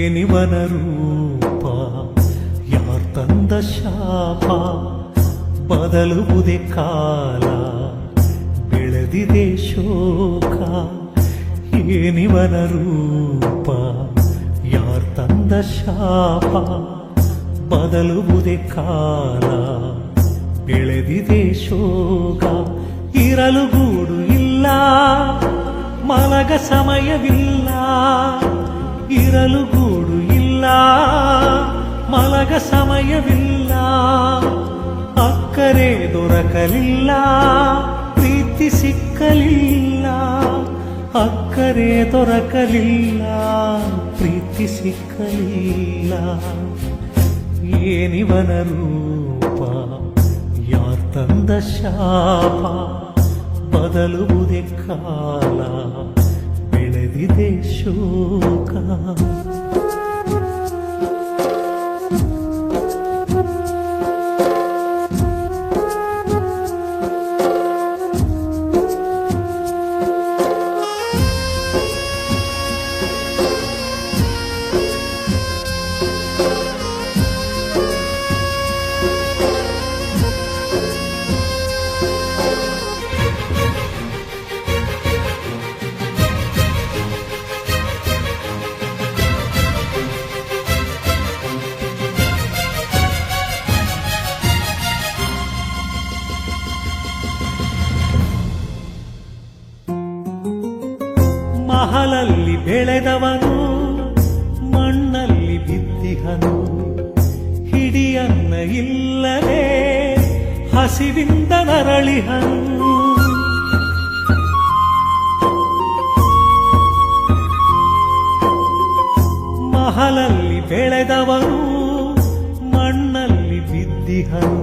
ಏನಿವನ ರೂಪ ಯಾರ್ ತಂದ ಶಾಪ ಬದಲುವುದೇ ಕಾಲ ಬೆಳೆದಿದೆ ಶೋಕ ಏನಿವನ ರೂಪ ಯಾರ್ ತಂದ ಶಾಪ ಬದಲುವುದೇ ಕಾಲ ಬೆಳೆದಿದೆ ಶೋಕ ಇರಲು ಗೂಡು ಇಲ್ಲ ಮಲಗ ಸಮಯವಿಲ್ಲ ಇರಲು ಗೂಡು ಇಲ್ಲ ಮಲಗ ಸಮಯವಿಲ್ಲ ಅಕ್ಕರೆ ದೊರಕಲಿಲ್ಲ ಪ್ರೀತಿ ಸಿಕ್ಕಲಿಲ್ಲ ಅಕ್ಕರೆ ದೊರಕಲಿಲ್ಲ ಪ್ರೀತಿ ಸಿಕ್ಕಲಿಲ್ಲ ಏನಿವನ ರೂಪ ಯಾರ್ ತಂದ ಶಾಪ ಬದಲುವುದೇ ಕಾಲ ಬೆಳೆದಿದೆ ಶೋಕ ಮಹಲಲ್ಲಿ ಬೆಳೆದವನು ಮಣ್ಣಲ್ಲಿ ಬಿದ್ದಿಹನು ಹಿಡಿಯನ್ನ ಇಲ್ಲದೆ ಹಸಿವಿಂದ ನರಳಿಹನು ಮಹಲಲ್ಲಿ ಬೆಳೆದವನು ಮಣ್ಣಲ್ಲಿ ಬಿದ್ದಿಹನು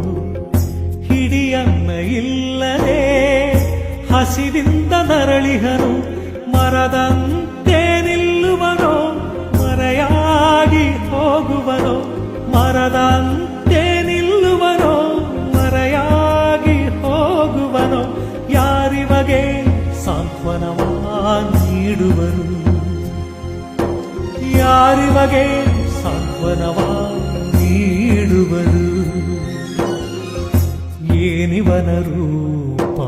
ಹಿಡಿಯನ್ನ ಇಲ್ಲದೆ ಹಸಿವಿಂದ ನರಳಿಹನು ಮರದಂತೆ ನಿಲ್ಲುವನೋ ಮರೆಯಾಗಿ ಹೋಗುವನೋ ಮರದಂತೆ ನಿಲ್ಲುವನೋ ಮರೆಯಾಗಿ ಹೋಗುವನೋ ಯಾರಿವಗೆ ಸಾಂತ್ವನವ ನೀಡುವರು ಯಾರಿವಗೆ ಸಾಂತ್ವನವ ನೀಡುವರು ಏನಿವನ ರೂಪ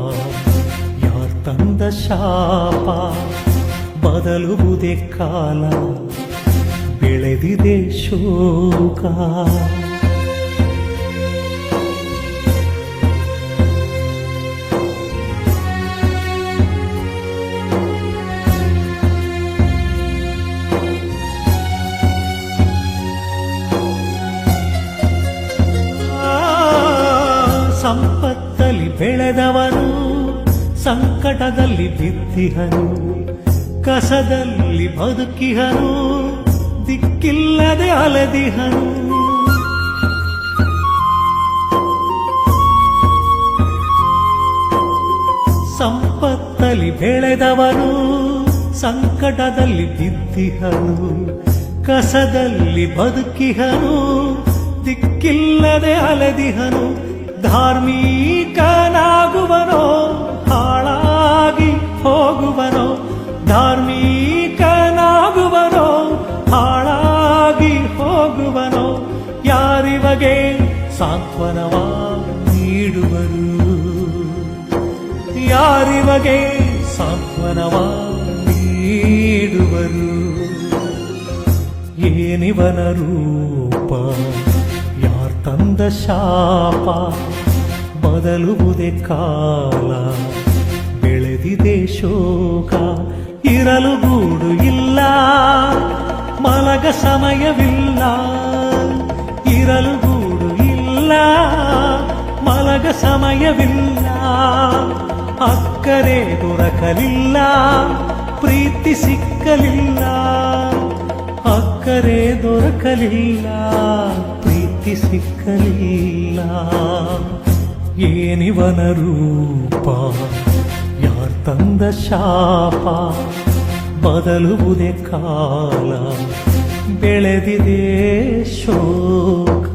ಯಾರ್ ತಂದ ಶಾಪ ಬದಲುವುದೇ ಕಾಲ ಬೆಳೆದಿದೆ ಶೋಕ ಸಂಪತ್ತಲ್ಲಿ ಬೆಳೆದವನು ಸಂಕಟದಲ್ಲಿ ಬಿದ್ದಿಹನು ಕಸದಲ್ಲಿ ಬದುಕಿಹನು ದಿಕ್ಕಿಲ್ಲದೆ ಅಲೆದಿಹನು ಸಂಪತ್ತಲ್ಲಿ ಬೆಳೆದವನು ಸಂಕಟದಲ್ಲಿ ಬಿದ್ದಿಹನು ಕಸದಲ್ಲಿ ಬದುಕಿಹನು ದಿಕ್ಕಿಲ್ಲದೆ ಅಲೆದಿಹನು ಧಾರ್ಮಿಕನಾಗುವನೋ ಹಾಳಾಗಿ ಹೋಗುವನೋ ಧಾರ್ಮಿಕನಾಗುವನೋ ಹಾಳಾಗಿ ಹೋಗುವನೋ ಯಾರಿವಗೆ ಸಾಂತ್ವನವ ನೀಡುವರು ಯಾರಿವಗೆ ಸಾಂತ್ವನವ ನೀಡುವರು ಏನಿವನ ರೂಪ ಯಾರ್ ತಂದ ಶಾಪ ಬದಲುವುದೇ ಕಾಲ ಬೆಳೆದಿದೆ ಶೋಕ ಇರಲು ಗೂಡು ಇಲ್ಲ ಮಲಗ ಸಮಯವಿಲ್ಲ ಇರಲು ಗೂಡು ಇಲ್ಲ ಮಲಗ ಸಮಯವಿಲ್ಲ ಅಕ್ಕರೆ ದೊರಕಲಿಲ್ಲ ಪ್ರೀತಿ ಸಿಕ್ಕಲಿಲ್ಲ ಅಕ್ಕರೆ ದೊರಕಲಿಲ್ಲ ಪ್ರೀತಿ ಸಿಕ್ಕಲಿಲ್ಲ ಏನಿವನ ರೂಪ ಯಾರ್ ತಂದ ಶಾಪ ಬದಲುವುದೇ ಕಾಲ ಬೆಳೆದಿದೆ ಶೋಕ